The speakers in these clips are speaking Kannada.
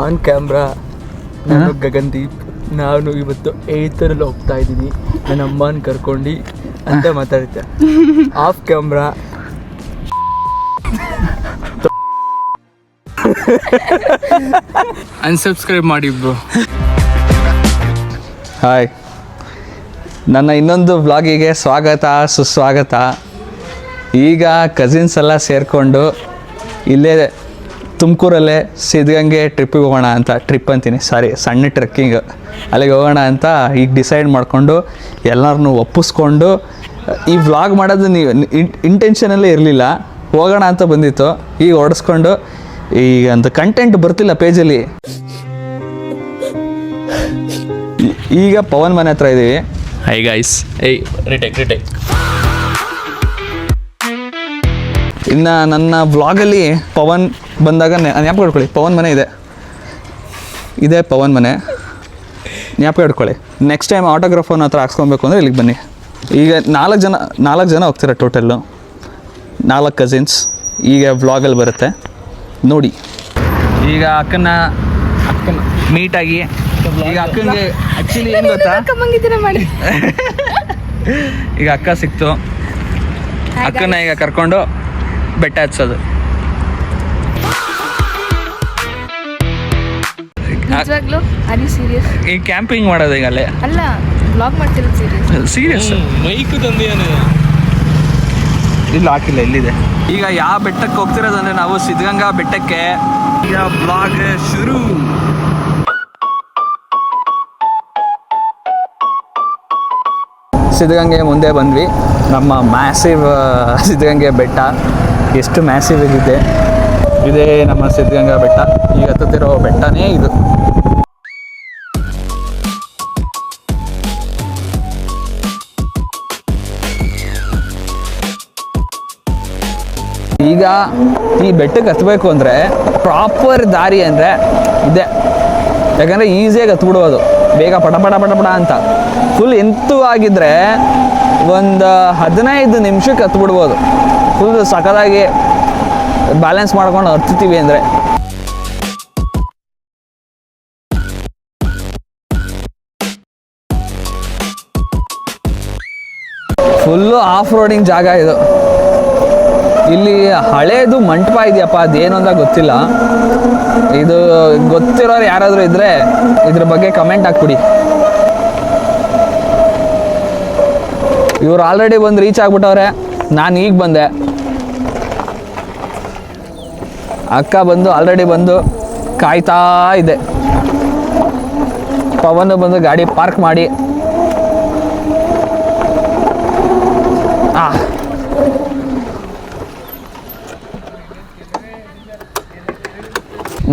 ಆನ್ ಕ್ಯಾಮ್ರಾ ನಾನು ಗಗನ್ದೀಪ್, ನಾನು ಇವತ್ತು 8ರಲ್ಲಿ ಹೋಗ್ತಾ ಇದ್ದೀನಿ ನನ್ನ ಅಮ್ಮನ ಕರ್ಕೊಂಡು ಅಂತ ಮಾತಾಡುತ್ತೆ. ಆಫ್ ಕ್ಯಾಮ್ರಾ ಅನ್ಸಬ್ಸ್ಕ್ರೈಬ್ ಮಾಡಿ ಬ್ರೋ. ಹಾಯ್, ನನ್ನ ಇನ್ನೊಂದು ವ್ಲಾಗಿಗೆ ಸ್ವಾಗತ ಸುಸ್ವಾಗತ. ಈಗ ಕಸಿನ್ಸ್ ಎಲ್ಲ ಸೇರಿಕೊಂಡು ಇಲ್ಲೇ ತುಮಕೂರಲ್ಲೇ ಸಿದ್ಧಗಂಗೆ ಟ್ರಿಪ್ಪಿಗೆ ಹೋಗೋಣ ಅಂತ, ಟ್ರಿಪ್ ಅಂತೀನಿ ಸಾರಿ, ಸಣ್ಣ ಟ್ರೆಕ್ಕಿಂಗ್, ಅಲ್ಲಿಗೆ ಹೋಗೋಣ ಅಂತ ಈಗ ಡಿಸೈಡ್ ಮಾಡಿಕೊಂಡು ಎಲ್ಲರನ್ನೂ ಒಪ್ಪಿಸ್ಕೊಂಡು ಈ ವ್ಲಾಗ್ ಮಾಡೋದು ನೀವು ಇಂಟೆನ್ಷನಲ್ಲೇ ಇರಲಿಲ್ಲ, ಹೋಗೋಣ ಅಂತ ಬಂದಿತ್ತು. ಈಗ ಹೊಡೆಸ್ಕೊಂಡು ಈಗ ಅಂತ ಕಂಟೆಂಟ್ ಬರ್ತಿಲ್ಲ ಪೇಜಲ್ಲಿ. ಈಗ ಪವನ್ ಮನೆ ಹತ್ರ ಇದ್ದೀವಿ. ಹೈ ಗೈಸ್, ರಿಟೇಕ್ ಇನ್ನು ನನ್ನ ವ್ಲಾಗಲ್ಲಿ ಪವನ್ ಬಂದಾಗ ಜ್ಞಾಪಕ ಇಟ್ಕೊಳ್ಳಿ, ಪವನ್ ಮನೆ ಇದೆ ಪವನ್ ಮನೆ, ಜ್ಞಾಪಕ ಇಟ್ಕೊಳ್ಳಿ. ನೆಕ್ಸ್ಟ್ ಟೈಮ್ ಆಟೋಗ್ರಾಫರ್ನ ಹತ್ರ ಹಾಕ್ಸ್ಕೊಬೇಕು ಅಂದರೆ ಇಲ್ಲಿಗೆ ಬನ್ನಿ. ಈಗ ನಾಲ್ಕು ಜನ ಹೋಗ್ತೀರ ಟೋಟಲ್ಲು, 4 ಕಸಿನ್ಸ್. ಈಗ ವ್ಲಾಗಲ್ಲಿ ಬರುತ್ತೆ ನೋಡಿ. ಈಗ ಅಕ್ಕನ ಮೀಟಾಗಿ ಈಗ ಅಕ್ಕನಿಗೆ ಆ್ಯಕ್ಚುಲಿ ಏನು ಗೊತ್ತಾ, ಈಗ ಅಕ್ಕ ಸಿಕ್ತು, ಅಕ್ಕನ ಈಗ ಕರ್ಕೊಂಡು ಬೆಟ್ಟ ಹಚ್ಚೋದು. ಈ ಕ್ಯಾಂಪಿಂಗ್ ಮಾಡೋದು ಈಗ ಅಲ್ಲೇ ಅಲ್ಲ, ಬ್ಲಾಗ್ ಮಾಡ್ತಿರೋದು ಸೀರಿಯಸ್. ಮೈಕ್ ತಂದೇನು ಇಲ್ಲ ಹಾಕಿಲ್ಲ, ಇಲ್ಲಿದೆ. ಈಗ ಯಾವ ಬೆಟ್ಟಕ್ಕೆ ಹೋಗ್ತಿರೋದಂದ್ರೆ ನಾವು ಸಿದ್ಧಗಂಗಾ ಬೆಟ್ಟಕ್ಕೆ. ಈಗ ಬ್ಲಾಗ್ ಶುರು. ಸಿದ್ಧಗಂಗೆ ಮುಂದೆ ಬಂದ್ವಿ. ನಮ್ಮ ಮ್ಯಾಸಿವ್ ಸಿದ್ಧಗಂಗೆ ಬೆಟ್ಟ ಎಷ್ಟು ಮ್ಯಾಸಿವ್ ಇದೆ. ಇದೇ ನಮ್ಮ ಸಿದ್ಧಗಂಗಾ ಬೆಟ್ಟ. ಈಗ ಹತ್ತುತ್ತಿರೋ ಬೆಟ್ಟನೇ ಇದು. ಈಗ ಈ ಬೆಟ್ಟಕ್ಕೆ ಹತ್ತಬೇಕು ಅಂದರೆ ಪ್ರಾಪರ್ ದಾರಿ ಅಂದರೆ ಇದೆ, ಯಾಕಂದರೆ ಈಸಿಯಾಗಿ ಹತ್ಬಿಡ್ಬೋದು, ಬೇಗ ಪಟ ಪಟ ಪಟ ಪಟ ಅಂತ. ಫುಲ್ ಆಗಿದ್ದರೆ ಒಂದು 15 ನಿಮಿಷಕ್ಕೆ ಹತ್ಬಿಡ್ಬೋದು. ಫುಲ್ ಸಖತ್ತಾಗಿ ಬ್ಯಾಲೆನ್ಸ್ ಮಾಡ್ಕೊಂಡು ಹತ್ತೀವಿ ಅಂದರೆ. ಫುಲ್ಲು ಆಫ್ ರೋಡಿಂಗ್ ಜಾಗ ಇದು. ಇಲ್ಲಿ ಹಳೇದು ಮಂಟಪ ಇದೆಯಪ್ಪ, ಅದೇನು ಅಂತ ಗೊತ್ತಿಲ್ಲ. ಇದು ಗೊತ್ತಿರೋರು ಯಾರಾದರೂ ಇದ್ದರೆ ಇದ್ರ ಬಗ್ಗೆ ಕಮೆಂಟ್ ಹಾಕ್ಬಿಡಿ. ಇವ್ರು ಆಲ್ರೆಡಿ ಬಂದು ರೀಚ್ ಆಗ್ಬಿಟ್ಟವ್ರೆ, ನಾನು ಈಗ ಬಂದೆ. ಅಕ್ಕ ಆಲ್ರೆಡಿ ಬಂದು ಕಾಯ್ತಾ ಇದೆ. ಪವನ್ ಬಂದು ಗಾಡಿ ಪಾರ್ಕ್ ಮಾಡಿ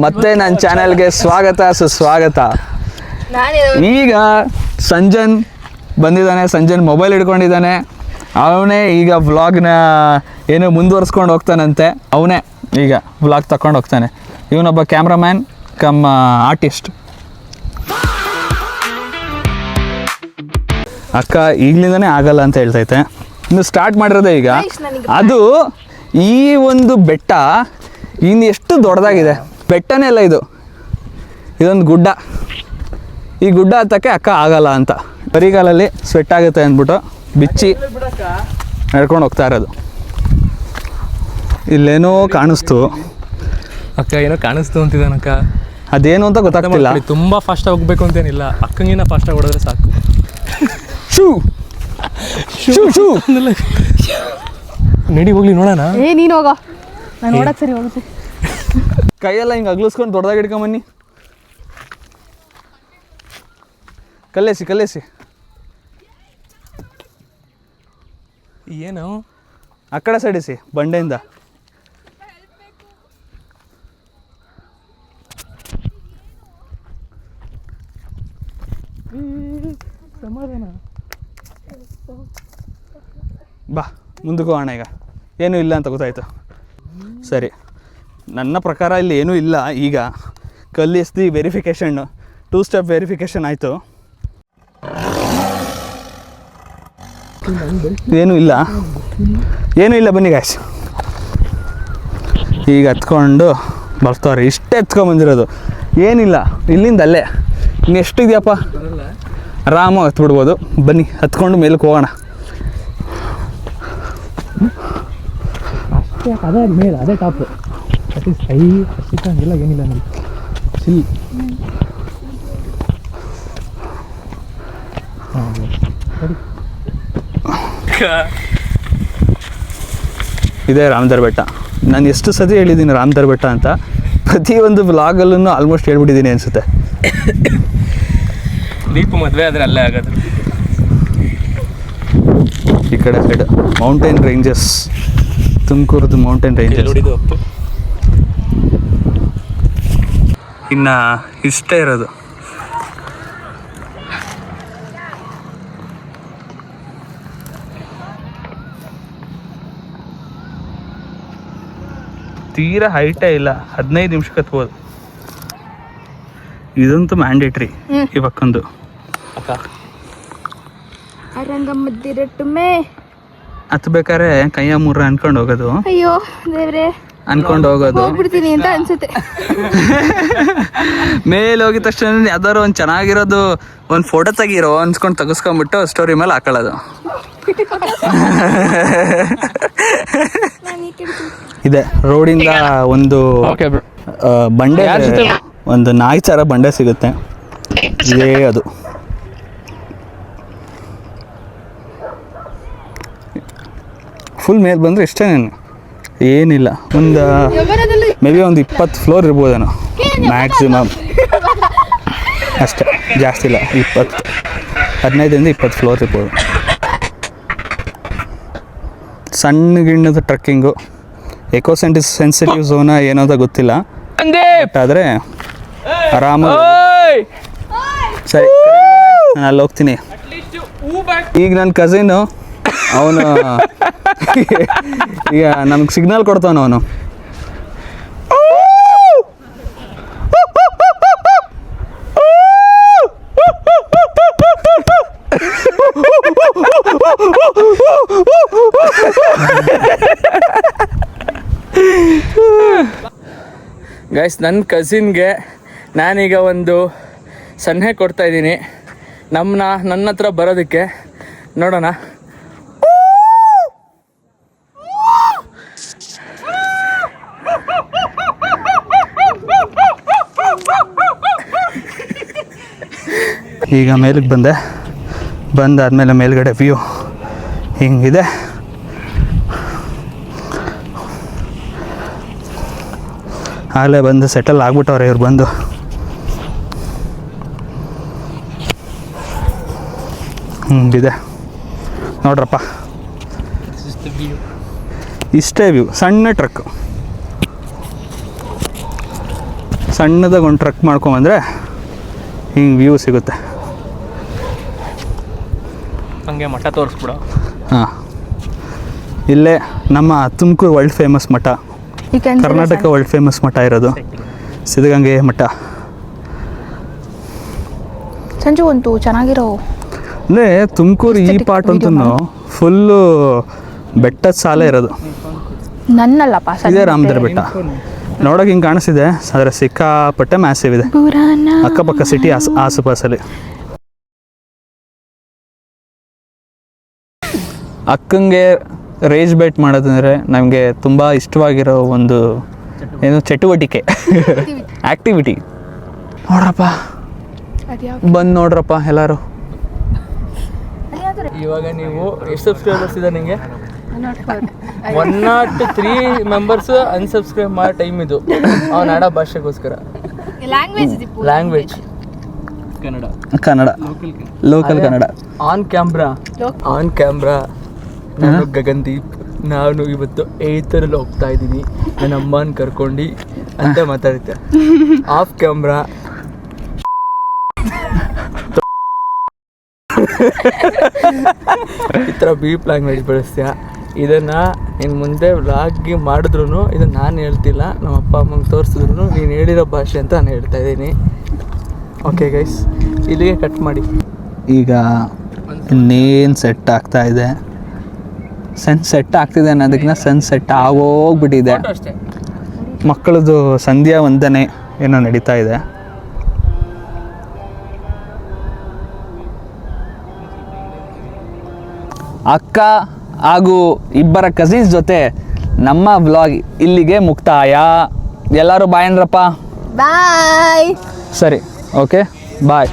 ಮತ್ತೆ ನನ್ನ ಚಾನೆಲ್ಗೆ ಸ್ವಾಗತ ಸುಸ್ವಾಗತ. ಈಗ ಸಂಜನ್ ಬಂದಿದ್ದಾನೆ, ಸಂಜನ್ ಮೊಬೈಲ್ ಹಿಡ್ಕೊಂಡಿದ್ದಾನೆ. ಅವನೇ ಈಗ ವ್ಲಾಗ್ನ ಏನೋ ಮುಂದುವರ್ಸ್ಕೊಂಡು ಹೋಗ್ತಾನಂತೆ. ಅವನೇ ಈಗ ವ್ಲಾಗ್ ತಗೊಂಡು ಹೋಗ್ತಾನೆ. ಇವನೊಬ್ಬ ಕ್ಯಾಮ್ರಾಮ್ಯಾನ್ ಕಮ್ ಆರ್ಟಿಸ್ಟ್. ಅಕ್ಕ ಈಗಲಿಂದನೇ ಆಗಲ್ಲ ಅಂತ ಹೇಳ್ತೈತೆ, ಇನ್ನು ಸ್ಟಾರ್ಟ್ ಮಾಡಿರೋದೆ ಈಗ. ಅದು ಈ ಒಂದು ಬೆಟ್ಟ ಇನ್ನು ಎಷ್ಟು ದೊಡ್ಡದಾಗಿದೆ. ಬೆಟ್ಟನೇ ಅಲ್ಲ ಇದು, ಇದೊಂದು ಗುಡ್ಡ. ಈ ಗುಡ್ಡ ಹತ್ತಕ್ಕೆ ಅಕ್ಕ ಆಗಲ್ಲ ಅಂತ ಬರಿಗಾಲಲ್ಲಿ ಸ್ವೆಟ್ ಆಗುತ್ತೆ ಅಂದ್ಬಿಟ್ಟು ಬಿಚ್ಚಿ ನಡ್ಕೊಂಡು ಹೋಗ್ತಾ ಇರೋದು. ಇಲ್ಲೇನೋ ಕಾಣಿಸ್ತು, ಅಕ್ಕ ಏನೋ ಕಾಣಿಸ್ತು ಅಂತಿದ್ದಾನಕ್ಕ. ಅದೇನು ಅಂತ ಗೊತ್ತಾಗ್ತಿಲ್ಲ. ತುಂಬ ಫಾಸ್ಟಾಗಿ ಹೋಗ್ಬೇಕು ಅಂತೇನಿಲ್ಲ, ಅಕ್ಕಂಗಿನ ಫಾಸ್ಟಾಗಿ ಹೊಡೆದ್ರೆ ಸಾಕು. ಶೂ ಶೂ ಶೂ ನಡಿ ಹೋಗ್ಲಿ ನೋಡೋಣ. ನೀನು ಹೋಗೋ, ನಾನು ನೋಡಕ್ಕೆ ಸರಿ ಹೋಗುತ್ತೆ. ಕೈಯೆಲ್ಲ ಹಿಂಗೆ ಅಗ್ಲಿಸ್ಕೊಂಡು ದೊಡ್ಡದಾಗಿ ಹಿಡ್ಕೊಂಬನ್ನಿ. ಕಲ್ಲೇಸಿ ಏನು ಆ ಕಡೆ ಸೈಡಿಸಿ ಬಂಡೆಯಿಂದ. ಸಮಾಧಾನ ಬಾ ಮುಂದಕ್ಕೆ ಹೋಗೋಣ. ಈಗ ಏನೂ ಇಲ್ಲ ಅಂತ ಗೊತ್ತಾಯ್ತು. ಸರಿ, ನನ್ನ ಪ್ರಕಾರ ಇಲ್ಲಿ ಏನೂ ಇಲ್ಲ. ಈಗ ಕಲ್ಲಿಸ್ದು ವೆರಿಫಿಕೇಷನ್ 2 ಸ್ಟೆಪ್ ವೆರಿಫಿಕೇಷನ್ ಆಯಿತು. ಏನೂ ಇಲ್ಲ ಬನ್ನಿ ಗಾಯ್ಸ್. ಈಗ ಹತ್ಕೊಂಡು ಬರ್ತಾವ್ರೆ. ಇಷ್ಟೇ ಎತ್ಕೊಂಬಂದಿರೋದು. ಏನಿಲ್ಲ, ಇಲ್ಲಿಂದ ಅಲ್ಲೇ ಇನ್ನೆಷ್ಟಿದೆಯಪ್ಪ, ಆರಾಮಾಗಿ ಹತ್ಬಿಡ್ಬೋದು. ಬನ್ನಿ ಹತ್ಕೊಂಡು ಮೇಲಕ್ಕೆ ಹೋಗೋಣ. ಅದೇ ಮೇಲೆ ಅದೇ ಟಾಪ್ ಹೈ ಹಸಿಲ್ಲ ಏನಿಲ್ಲ ನೋಡಿ ಚಿಲ್. ಇದೇ ರಾಮದರ್ ಬೆಟ್ಟ. ನಾನು ಎಷ್ಟು ಸತಿ ಹೇಳಿದ್ದೀನಿ ರಾಮದರ್ ಬೆಟ್ಟ ಅಂತ, ಪ್ರತಿಯೊಂದು ವ್ಲಾಗಲ್ಲೂ ಆಲ್ಮೋಸ್ಟ್ ಹೇಳ್ಬಿಟ್ಟಿದ್ದೀನಿ ಅನಿಸುತ್ತೆ. ದೀಪ ಮದುವೆ ಆದರೆ ಅಲ್ಲೇ ಆಗೋದು. ಈ ಕಡೆ ಸೈಡ್ ಮೌಂಟೇನ್ ರೇಂಜಸ್, ತುಮಕೂರದ್ದು ಮೌಂಟೇನ್ ರೇಂಜಸ್. ಇನ್ನು ಇಷ್ಟೇ ಇರೋದು. ತೀರಾ ಹೈಟೇ ಇಲ್ಲ, 15 ನಿಮಿಷಕ್ಕೆ ಹತ್ಬೋದು. ಇದಂತೂ ಮ್ಯಾಂಡೇಟ್ರಿ ಇವಕ್ಕೊಂದು. ಹತ್ಬೇಕಾದ್ರೆ ಕೈಯ ಮೂರ ಅನ್ಕೊಂಡು ಹೋಗೋದು. ಅಯ್ಯೋ ದೇವ್ರೆ, ಅನ್ಕೊಂಡು ಹೋಗೋದು, ಹೋಗ್ಬಿಡ್ತೀನಿ ಅಂತ ಅನ್ಸುತ್ತೆ. ಮೇಲೆ ಹೋಗಿದ ತಕ್ಷಣ ಯಾವ್ದಾರು ಒಂದು ಚೆನ್ನಾಗಿರೋದು ಒಂದು ಫೋಟೋ ತೆಗಿರೋ ಅನ್ಸ್ಕೊಂಡು ತೆಗಿಸ್ಕೊಂಡ್ಬಿಟ್ಟು ಸ್ಟೋರಿ ಮೇಲೆ ಹಾಕೊಳ್ಳೋದು. ಇದೆ ರೋಡಿಂದ ಒಂದು ಬಂಡೆ, ಒಂದು ನಾಯಿ ಥರ ಬಂಡೆ ಸಿಗುತ್ತೆ. ಇದೇ ಅದು. ಫುಲ್ ಮೇಲೆ ಬಂದರೆ ಇಷ್ಟೇ, ಏನಿಲ್ಲ. ಒಂದು ಮೇ ಬಿ ಒಂದು 20 ಫ್ಲೋರ್ ಇರ್ಬೋದೇನೋ ಮ್ಯಾಕ್ಸಿಮಮ್, ಅಷ್ಟೇ, ಜಾಸ್ತಿ ಇಲ್ಲ. 15-20 ಫ್ಲೋರ್ ಇರ್ಬೋದು. ಸಣ್ಣ ಗಿಣ್ಣದ ಟ್ರಕ್ಕಿಂಗು, ಎಕೋ ಸೆನ್ಸಿಟಿವ್ ಝೋನ ಏನೋದ ಗೊತ್ತಿಲ್ಲ, ಆದರೆ ಆರಾಮಾಗಿ. ಸರಿ, ನಾನು ಅಲ್ಲಿ ಹೋಗ್ತೀನಿ. ಈಗ ನನ್ನ ಕಸಿನು ಅವನು ಈಗ ನಮ್ಗೆ ಸಿಗ್ನಲ್ ಕೊಡ್ತಾನ ಅವನು. ಗೈಸ್, ನನ್ನ ಕಸಿನ್ಗೆ ನಾನೀಗ ಒಂದು ಸನ್ನೆ ಕೊಡ್ತಾಯಿದ್ದೀನಿ ನನ್ನ ಹತ್ರ ಬರೋದಕ್ಕೆ. ನೋಡೋಣ. ಈಗ ಮೇಲಕ್ಕೆ ಬಂದಾದ್ಮೇಲೆ ಮೇಲ್ಗಡೆ ವ್ಯೂ ಹಿಂಗಿದೆ. ಆಗಲೇ ಬಂದು ಸೆಟಲ್ ಆಗ್ಬಿಟ್ಟವ್ರೆ ಇವ್ರು ಬಂದು. ಹಿಂಗಿದೆ ನೋಡ್ರಪ್ಪ, ಇಷ್ಟೇ ವ್ಯೂ. ಸಣ್ಣ ಟ್ರಕ್, ಸಣ್ಣದಾಗ ಒಂದು ಟ್ರಕ್ ಮಾಡ್ಕೊಂಬಂದರೆ ಹಿಂಗೆ ವ್ಯೂ ಸಿಗುತ್ತೆ. ಹಂಗೆ ಮಠ ತೋರಿಸ್ಬಿಡು. ಹಾಂ, ಇಲ್ಲೇ ನಮ್ಮ ತುಮಕೂರು ವರ್ಲ್ಡ್ ಫೇಮಸ್ ಮಠ, ಕರ್ನಾಟಕ ವರ್ಲ್ಡ್ ಫೇಮಸ್ ಮಠ ಇರೋದು ಸಿದ್ಧಗಂಗೆ ಮಠ. ಸಂಜು ಒಂದು ಚೆನ್ನಾಗಿರೋ ಅಂದರೆ ತುಮಕೂರು ಈ ಪಾರ್ಟ್ ಅಂತೂ ಫುಲ್ಲು ಬೆಟ್ಟದ ಸಾಲೆ ಇರೋದು. ನನ್ನಲ್ಲಪ್ಪ, ಇದೇ ರಾಮದರ್ ಬೆಟ್ಟ. ನೋಡೋಕೆ ಹಿಂಗೆ ಕಾಣಿಸ್ತಿದೆ, ಆದರೆ ಸಿಕ್ಕಾಪಟ್ಟೆ ಮ್ಯಾಸಿವ್ ಇದೆ ಅಕ್ಕಪಕ್ಕ ಸಿಟಿ ಆಸುಪಾಸಲ್ಲಿ. ಅಕ್ಕಂಗೆ ರೇಜ್ ಬೆಟ್ ಮಾಡೋದಂದರೆ ನಮಗೆ ತುಂಬ ಇಷ್ಟವಾಗಿರೋ ಒಂದು ಏನು ಚಟುವಟಿಕೆ, ಆ್ಯಕ್ಟಿವಿಟಿ. ನೋಡ್ರಪ್ಪ, ಬಂದು ನೋಡ್ರಪ್ಪ ಎಲ್ಲರೂ. ಇವಾಗ ನೀವು ಎಷ್ಟು ಸಬ್ಸ್ಕ್ರೈಬರ್ಸ್ ಇದೆ ನಿಮಗೆ? 103 ಮೆಂಬರ್ಸ್ ಅನ್ಸಬ್ಸ್ಕ್ರೈಬ್ ಮಾಡೋ ಟೈಮ್ ಇದು. ಅವ್ನು ಆಡೋ ಭಾಷೆಗೋಸ್ಕರ. Language Kannada, local Kannada. On camera ನಾನು ಗಗನ್ದೀಪ್. ನಾನು ಇವತ್ತು 8ರಲ್ಲಿ ಹೋಗ್ತಾ ಇದ್ದೀನಿ ನನ್ನ ಅಮ್ಮನ ಕರ್ಕೊಂಡು ಅಂತ ಮಾತಾಡುತ್ತೆ. ಆಫ್ ಕ್ಯಾಮ್ರಾ ಈ ಥರ ಬೀಪ್ ಲ್ಯಾಂಗ್ವೇಜ್ ಬಳಸ್ತೀಯ. ಇದನ್ನು ನೀನು ಮುಂದೆ ವ್ಲಾಗಿ ಮಾಡಿದ್ರು ಇದನ್ನು ನಾನು ಹೇಳ್ತಿಲ್ಲ, ನಮ್ಮ ಅಪ್ಪ ಅಮ್ಮಂಗೆ ತೋರಿಸಿದ್ರು ನೀನು ಹೇಳಿರೋ ಭಾಷೆ ಅಂತ ನಾನು ಹೇಳ್ತಾ ಇದ್ದೀನಿ. ಓಕೆ ಗೈಸ್, ಇಲ್ಲಿಗೆ ಕಟ್ ಮಾಡಿ. ಈಗ ಇನ್ನೇನು ಸೆಟ್ ಆಗ್ತಾ ಇದೆ, ಸೆಟ್ ಆಗ್ತಿದೆ ಅನ್ನೋದಕ್ಕಿಂತ ಸೆಟ್ ಆಗೋಗ್ಬಿಟ್ಟಿದೆ. ಮಕ್ಕಳದು ಸಂಧ್ಯಾ ವಂದನೆ ಏನೋ ನಡೀತಾ ಇದೆ. ಅಕ್ಕ ಹಾಗೂ ಇಬ್ಬರ ಕಸಿನ್ಸ್ ಜೊತೆ ನಮ್ಮ ವ್ಲಾಗ್ ಇಲ್ಲಿಗೆ ಮುಕ್ತಾಯ. ಎಲ್ಲರೂ ಬಾಯ್ ಅಂದ್ರಪ್ಪ. ಬಾಯ್. ಸರಿ, ಓಕೆ, ಬಾಯ್.